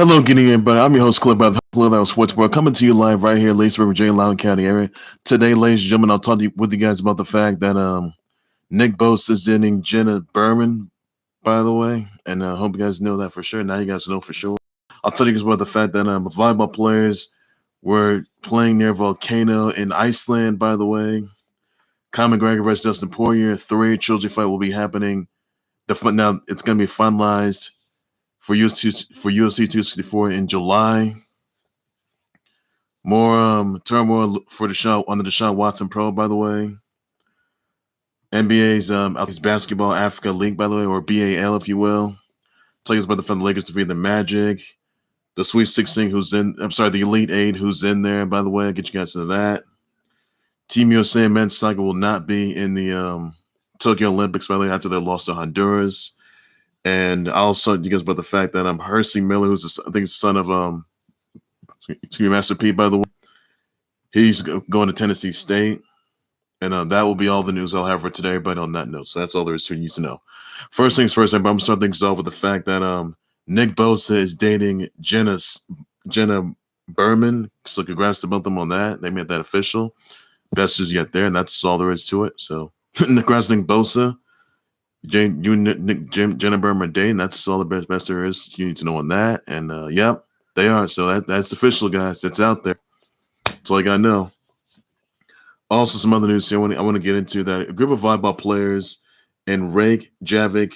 Hello, good evening, everybody. I'm your host, Clip by the Khalil Sports Bar, coming to you live right here, Lace River, J. Loudoun County area. Today, ladies and gentlemen, I'll talk with you guys about the fact that Nick Bosa is dating Jenna Berman, by the way, and I hope you guys know that for sure. Now you guys know for sure. I'll tell you guys about the fact that volleyball players were playing near a volcano in Iceland, by the way. Conor McGregor versus Dustin Poirier III trilogy fight will be happening. Now it's going to be finalized for UFC 264 in July. More turmoil for the Deshaun Watson Pro, by the way. NBA's Basketball Africa League, by the way, or BAL, if you will. Tell you about the Lakers defeat the Magic. The Sweet 16, the Elite 8, who's in there, by the way. I'll get you guys to that. Team USA men's soccer will not be in the Tokyo Olympics, by the way, after their loss to Honduras. And I also tell you guys about the fact that Hercy Miller, who's I think the son of Master P, by the way, he's going to Tennessee State. And that will be all the news I'll have for today, but on that note. So that's all there is to you to know. First things first, I'm going to start things off with the fact that Nick Bosa is dating Jenna Berman. So congrats to both of them on that. They made that official. Best news yet there, and that's all there is to it. So congrats, Nick Bosa. Jenna Berman dating. That's all the best there is. You need to know on that. And yep, they are. So that's official, guys. It's out there. That's all I got to know. Also, some other news here I want to get into that a group of volleyball players in Reykjavik,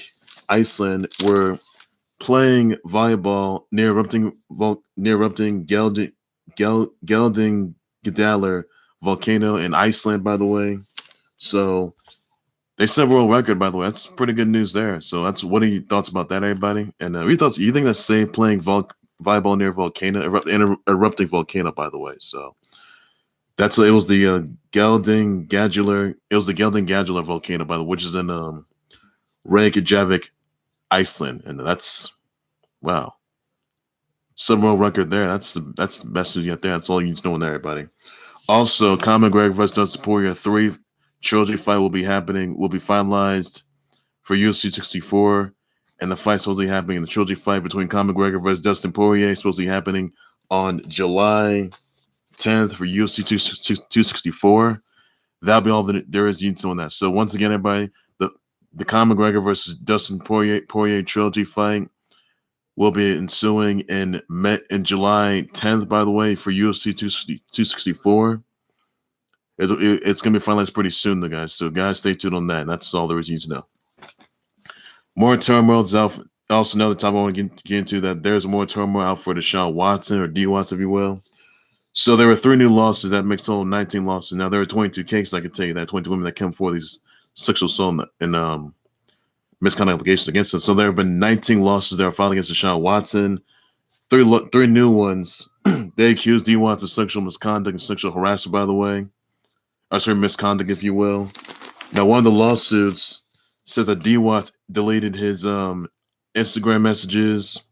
Iceland, were playing volleyball near erupting Geldingadalur volcano in Iceland, by the way. So they set a world record, by the way. That's pretty good news there. So what are your thoughts about that, everybody? And you think that's safe playing volleyball near erupting volcano, by the way? So it was the Geldingadalur volcano, by the way, which is in Reykjavik, Iceland, and that's wow, some world record there. That's the best news yet there. That's all you need to know on there, everybody. Also, Conor McGregor versus Dustin Poirier III trilogy fight will be finalized for UFC 264, and the fight supposedly happening in the trilogy fight between Conor McGregor versus Dustin Poirier supposedly happening on July 10th for UFC 264. That'll be all that there is you need to know on that. So once again, everybody, the Conor McGregor versus Dustin Poirier trilogy fight will be ensuing in July 10th, by the way, for UFC 264. It's going to be finalized pretty soon, though, guys. So, guys, stay tuned on that. And that's all there is you need to know. More turmoil is out. Also, another topic I want to get into that there's more turmoil out for Deshaun Watson, or D. Watson, if you will. So there were 3 new losses that makes total 19 losses. Now, there are 22 cases, I can tell you that, 22 women that came for these sexual assault and misconduct allegations against them. So there have been 19 losses that are filed against Deshaun Watson. 3 new ones. They accused D. Watson of sexual misconduct and sexual harassment, by the way. Or sorry, misconduct, if you will. Now, one of the lawsuits says that D. Watson deleted his Instagram messages,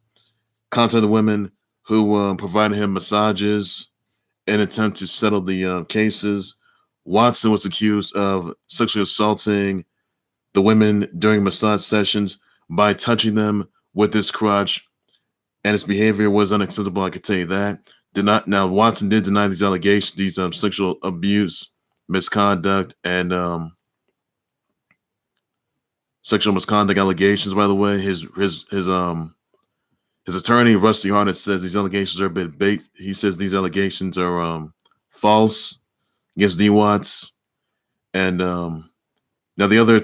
contacted women who provided him massages in an attempt to settle the cases. Watson was accused of sexually assaulting the women during massage sessions by touching them with his crotch, and his behavior was unacceptable. I can tell you that. Now Watson did deny these allegations, these sexual abuse, misconduct, and sexual misconduct allegations. By the way, his attorney Rusty Harnett says these allegations are a bit bait. He says these allegations are false against D. Watts, and now the other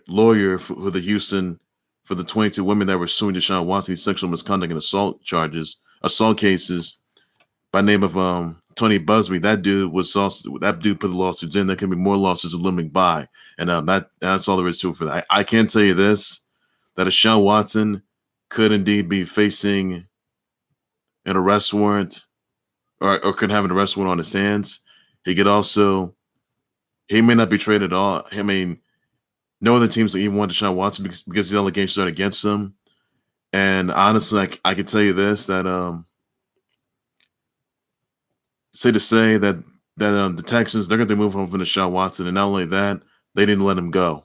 lawyer for the 22 women that were suing Deshaun Watson sexual misconduct and assault cases, by name of Tony Busby. That dude put the lawsuits in. There can be more lawsuits looming by, and that's all there is to it for that. I can tell you this: that Deshaun Watson could indeed be facing an arrest warrant, or could have an arrest warrant on his hands. He may not be traded at all. I mean, no other teams even want Deshaun Watson because the allegations are against him. And honestly, I can tell you this, that the Texans, they're going to move on from Deshaun Watson. And not only that, they didn't let him go.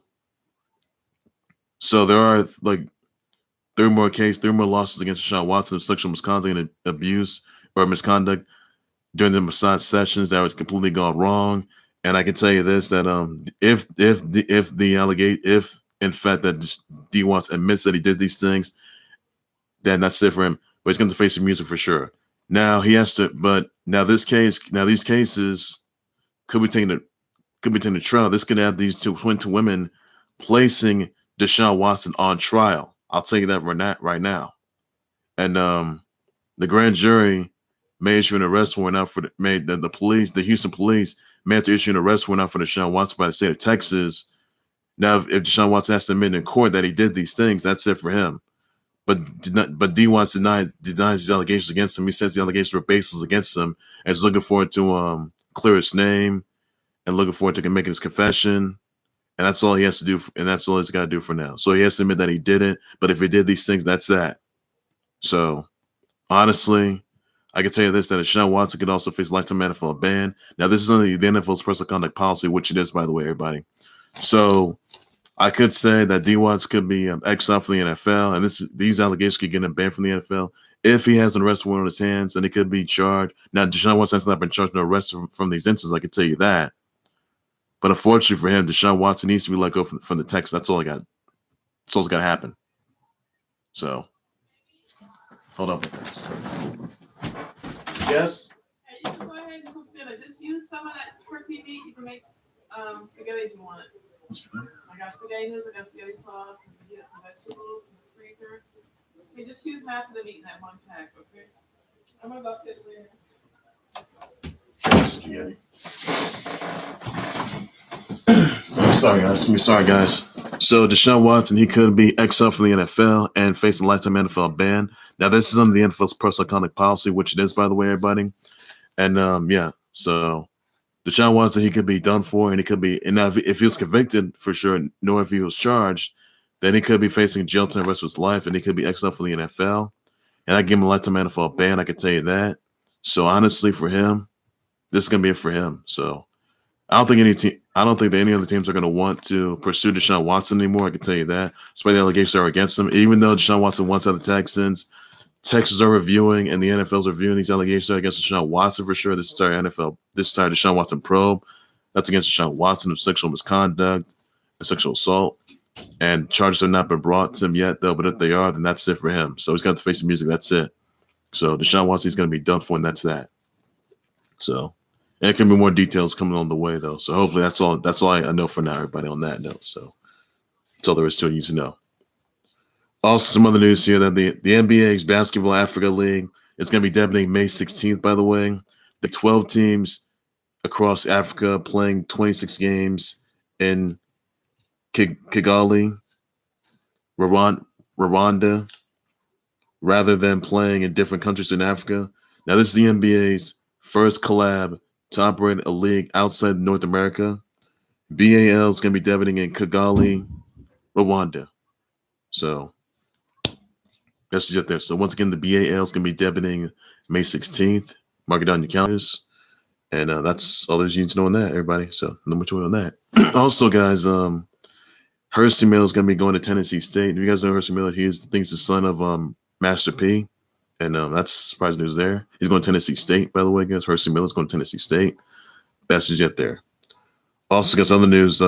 So there are Three more losses against Deshaun Watson of sexual misconduct and abuse or misconduct during the massage sessions that was completely gone wrong. And I can tell you this, that if in fact that D Watson admits that he did these things, then that's it for him. But he's going to face some music for sure. Now he has to, but these cases could be taken to trial. This could have these two women placing Deshaun Watson on trial. I'll tell you that right now. And the grand jury may issue an arrest warrant out for the Houston police may have to issue an arrest warrant out for Deshaun Watson by the state of Texas. Now, if Deshaun Watson has to admit in court that he did these things, that's it for him. But D. Watson denies these allegations against him. He says the allegations were baseless against him, and is looking forward to clear his name and looking forward to making his confession. And that's all he has to do, and that's all he's got to do for now. So he has to admit that he did it. But if he did these things, that's that. So honestly, I can tell you this, that Deshaun Watson could also face a lifetime NFL ban. Now, this is only the NFL's personal conduct policy, which it is, by the way, everybody. So I could say that D. Watts could be exiled from the NFL, and these allegations could get him banned from the NFL. If he has an arrest warrant on his hands, then he could be charged. Now, Deshaun Watson has not been charged no arrest from these incidents, I can tell you that. But unfortunately for him, Deshaun Watson needs to be let go from the Texans. That's all I got. That's all's got to happen. So, hold on, guys. Yes? Hey, you can go ahead and cook dinner. Just use some of that turkey meat. You can make spaghetti if you want. I got spaghetti noodles, I got spaghetti sauce, and you get some vegetables in the freezer. Okay, just use half of the meat in that one pack, okay? I'm about to get there. Spaghetti. Sorry, guys. So Deshaun Watson, he could be exiled from the NFL and face a lifetime NFL ban. Now, this is under the NFL's personal conduct policy, which it is, by the way, everybody. And so Deshaun Watson, he could be done for, and he could be. And now, if he was convicted, for sure, nor if he was charged, then he could be facing jail time the rest of his life, and he could be exiled from the NFL. And I give him a lifetime NFL ban. I can tell you that. So honestly, for him, this is gonna be it for him. So I don't think that any other teams are gonna want to pursue Deshaun Watson anymore. I can tell you that. Despite the allegations are against him, even though Deshaun Watson wants out of the Texans, Texans are reviewing and the NFL's reviewing these allegations against Deshaun Watson for sure. This entire Deshaun Watson probe, that's against Deshaun Watson of sexual misconduct and sexual assault. And charges have not been brought to him yet, though. But if they are, then that's it for him. So he's got to face the music. That's it. So Deshaun Watson is going to be done for, and that's that. So, and there can be more details coming on the way, though. So hopefully that's all. That's all I know for now, everybody, on that note. So that's all there is to it. You need to know. Also, some other news here that the NBA's Basketball Africa League is going to be debuting May 16th, by the way. The 12 teams across Africa playing 26 games in Kigali, Rwanda, rather than playing in different countries in Africa. Now, this is the NBA's first collab to operate a league outside North America. BAL is going to be debuting in Kigali, Rwanda. So that's just there. So once again, the BAL is going to be debuting May 16th. Mark it down in your calendars. And that's all there's you need to know on that, everybody. So no more to it on that. Also, guys, Hercy Miller is going to be going to Tennessee State. If you guys know Hercy Miller, he's the son of Master P. And that's surprising news there. He's going to Tennessee State, by the way, guys. Hercy Miller is going to Tennessee State. Best news yet there. Also, guys, other news.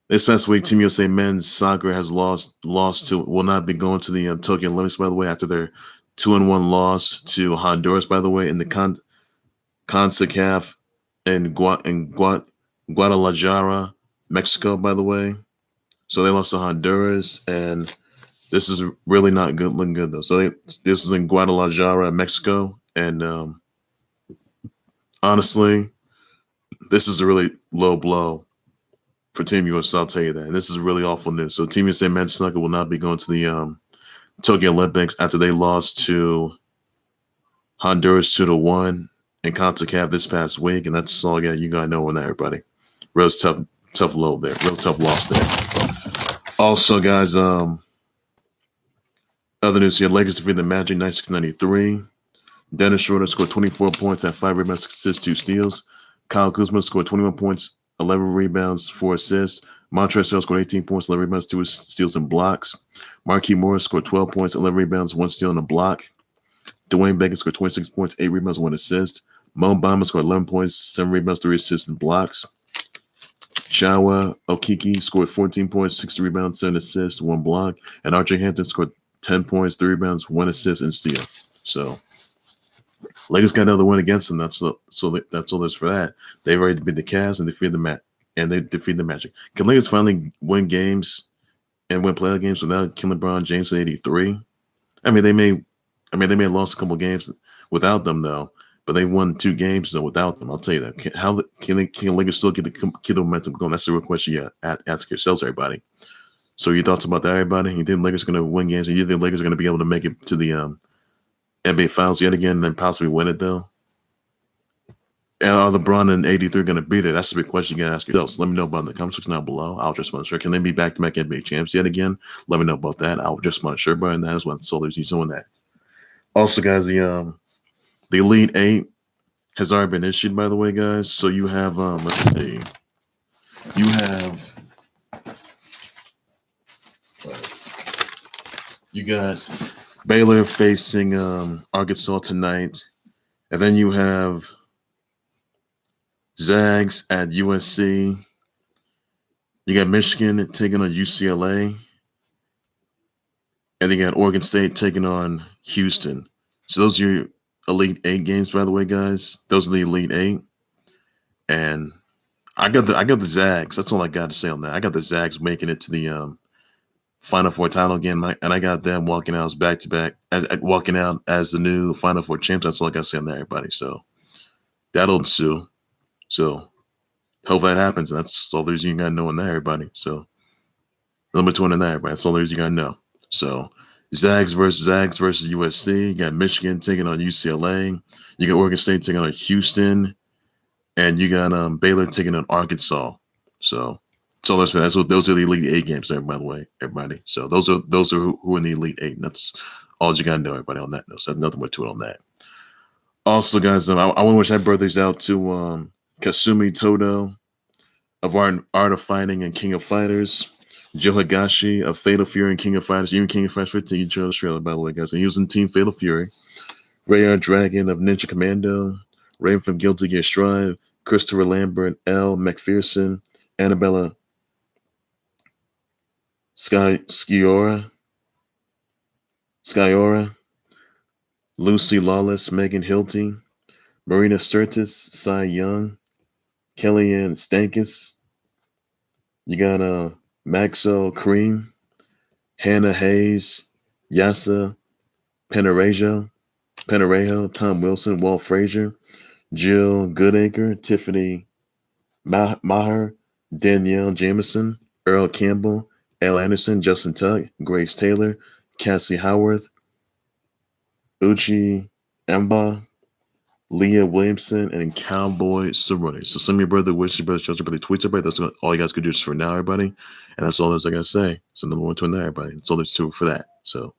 This past week, Team USA men's soccer has will not be going to the Tokyo Olympics, by the way, after their 2-1 loss to Honduras, by the way, in the CONCACAF in Guadalajara, Mexico, by the way. So they lost to Honduras, and this is really not looking good, though. So this is in Guadalajara, Mexico, and honestly, this is a really low blow for Team USA, I'll tell you that. And this is really awful news. So Team USA men's soccer will not be going to the Tokyo Olympics after they lost to Honduras 2-1 in CONCACAF this past week. And that's all you got to know on that, everybody. Real tough low there. Real tough loss there. Also, guys, other news here. Lakers defeated the Magic 96-93. Dennis Schroder scored 24 points, had 5 rebounds, 6 assists, 2 steals. Kyle Kuzma scored 21 points, 11 rebounds, 4 assists. Montrezl Harrell scored 18 points, 11 rebounds, 2 steals and blocks. Markieff Morris scored 12 points, 11 rebounds, 1 steal and a block. Dwayne Bacon scored 26 points, 8 rebounds, 1 assist. Bamba scored 11 points, 7 rebounds, 3 assists and blocks. Chowa Okeke scored 14 points, 6 rebounds, 7 assists, 1 block. And Hampton scored 10 points, 3 rebounds, 1 assist, and steal. So Lakers got another win against them. That's all there's for that. They've already beat the Cavs and defeated the Magic. Can Lakers finally win games and win playoff games without killing LeBron James at 83? I mean, they may have lost a couple games without them though, but they won 2 games though without them. I'll tell you that. Can Lakers still get the momentum going? That's the real question you ask yourselves, everybody. So your thoughts about that, everybody? You think Lakers are going to win games, and you think Lakers are going to be able to make it to the NBA Finals yet again, and then possibly win it though? And are LeBron and 83 going to be there? That's the big question you got to ask yourselves. Let me know about it in the comment section down below. I'll just want to share. Can they be back-to-back NBA champs yet again? Let me know about that. I'll just want to share about that as well. So there's doing that. Also, guys, the Elite 8 has already been issued, by the way, guys. So you have, let's see. You got Baylor facing Arkansas tonight. And then you have Zags at USC. You got Michigan taking on UCLA. And you got Oregon State taking on Houston. So those are your Elite 8 games, by the way, guys. Those are the Elite 8. And I got the Zags. That's all I got to say on that. I got the Zags making it to the Final Four title again, and I got them walking out as back-to-back, walking out as the new Final Four champs. That's all I got to say on that, everybody. So that'll ensue. So hope that happens. That's all there's you got to know on that, everybody. So number 2 on that, everybody. That's all there's you got to know. So Zags versus USC. You got Michigan taking on UCLA. You got Oregon State taking on Houston, and you got Baylor taking on Arkansas. So those are the Elite 8 games there, by the way, everybody. So those are who are in the Elite 8. And that's all you got to know, everybody, on that note. So nothing more to it on that. Also, guys, I want to wish happy birthdays out to Kasumi Todo of Art of Fighting and King of Fighters, Joe Higashi of Fatal Fury and King of Fighters, even King of Fighters 15, each other's trailer, by the way, guys. And he was in Team Fatal Fury. Rayon Dragon of Ninja Commando, Raven from Guilty Gear Strive, Christopher Lambert, L. McPherson, Annabella Skyora, Lucy Lawless, Megan Hilty, Marina Sturtis, Cy Young, Kellyanne Stankus. You got Maxo Cream, Hannah Hayes, Yasa Penarejo, Tom Wilson, Walt Frazier, Jill Goodacre, Tiffany Maher, Danielle Jameson, Earl Campbell, Al Anderson, Justin Tuck, Grace Taylor, Cassie Howarth, Uchi Emba, Leah Williamson, and Cowboy Cerrone. So send me your brother wishes, your brother shows, your brother tweets, everybody. That's all you guys could do just for now, everybody. And that's all there's I gotta say. So number 1 to that, everybody. That's all there's to for that. So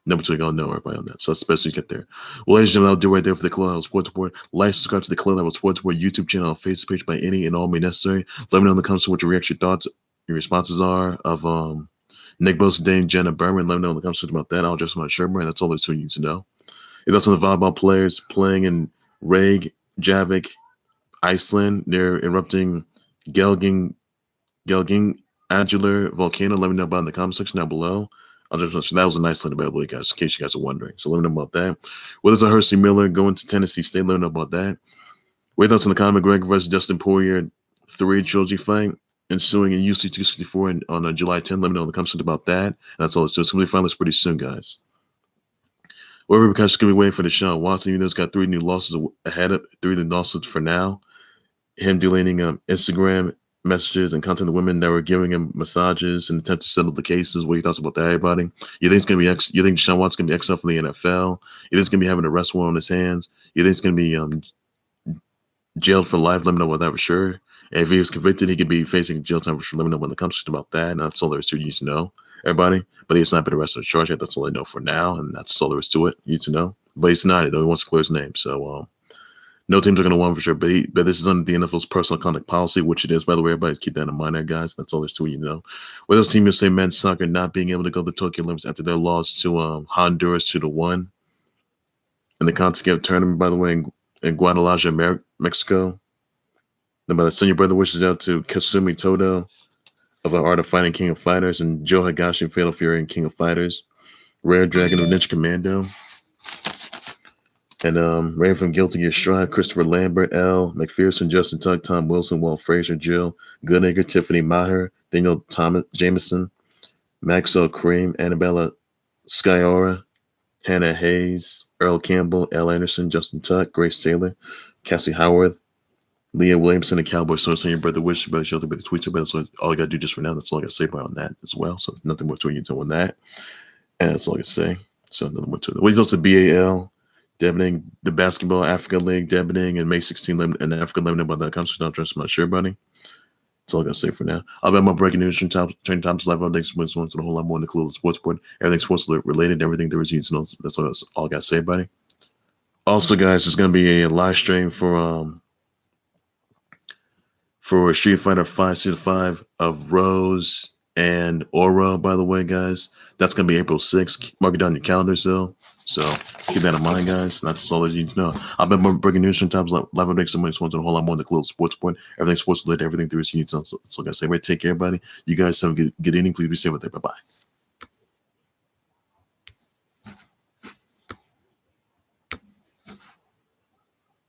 number 2, I gotta know everybody on that. So that's the best you get there. Well, ladies and gentlemen, I'll do right there for the Khalil Level Sports Report. Like, subscribe to the Khalil Level Sports Report YouTube channel, Facebook page by any and all means necessary. Let me know in the comments what your reaction, thoughts, your responses are of Nick Bosa, Dame, Jenna Berman. Let me know in the comments about that. I'll just my shirt brand. That's all there's to you need to know. If that's on the volleyball players playing in Reykjavik, Iceland, they're erupting Gelging Adular volcano. Let me know about it in the comment section down below. I'll just mention that was in Iceland, by the way, guys, in case you guys are wondering. So let me know about that. Whether it's a Hercy Miller going to Tennessee State, let me know about that. Wait, thoughts on the Conor McGregor versus Dustin Poirier III trilogy fight ensuing in UC 264 on July 10th. Let me know in the comments about that. And that's all it's doing. It's going to be finalized pretty soon, guys. We're going to be waiting for Deshaun Watson, even though he's got 3 new losses ahead of 3 new lawsuits for now. Him deleting Instagram messages and content of women that were giving him massages in an attempt to settle the cases. What are your thoughts about that, everybody? You think it's going to be you think Deshaun Watson's going to be exiled from the NFL? You think he's going to be having a arrest warrant on his hands? You think he's going to be jailed for life? Let me know about that for sure. And if he was convicted, he could be facing jail time for sure. Let me know when it comes about that. And that's all there is to it. You need to know, everybody. But he's not been arrested or charged yet. That's all I know for now. And that's all there is to it. You need to know. But he's not, though. He wants to clear his name. So No teams are going to win for sure, but this is under the NFL's personal conduct policy, which it is, by the way. Everybody keep that in mind there, guys. That's all there's to it, you know. With those Team USA men's soccer not being able to go to the Tokyo Olympics after their loss to Honduras 2-1 in the CONCACAF tournament, by the way, in Guadalajara, Mexico. Then by the send your brother wishes out to Kasumi Todo of Art of Fighting, King of Fighters, and Joe Higashi, Fatal Fury, and King of Fighters. Rare Dragon of Ninja Commando. And Rain from Guilty Gear Strive, Christopher Lambert, L, McPherson, Justin Tuck, Tom Wilson, Walt Frazier, Jill, Goodacre, Tiffany Maher, Daniel Thomas Jameson, Maxwell Cream, Annabella Skyora, Hannah Hayes, Earl Campbell, L. Anderson, Justin Tuck, Grace Taylor, Cassie Howard, Leah Williamson, and Cowboy Source, and your brother Wish, your brother Shelter, brother Tweets, but that's all I got to do just for now. That's all I got to say about on that as well. So nothing more to it doing that. And that's all I can say. So nothing more to it. Well, he's also BAL. Debiting the Basketball Africa League, debiting and May 16 and Africa Limited about that comes. Not just, I'm not sure, buddy. That's all I got to say for now. I'll be my breaking news, turn times, live updates, what's going on, a whole lot more in the Khalil sports board. Everything sports related, everything there is, you know, that's all I got to say, buddy. Also, guys, there's going to be a live stream for Street Fighter 5 Season 5 of Rose and Oro, by the way, guys. That's going to be April 6th. Mark it down your calendars, though. So keep that in mind, guys. That's all that you need to know. I've been breaking news sometimes, live updates, somebody wants to a whole lot more in the Khalil sports point. Everything sports related, everything there is, you need to know. So that's all I got to say. Right, take care, everybody. You guys have a good evening. Please be safe out there. Bye-bye.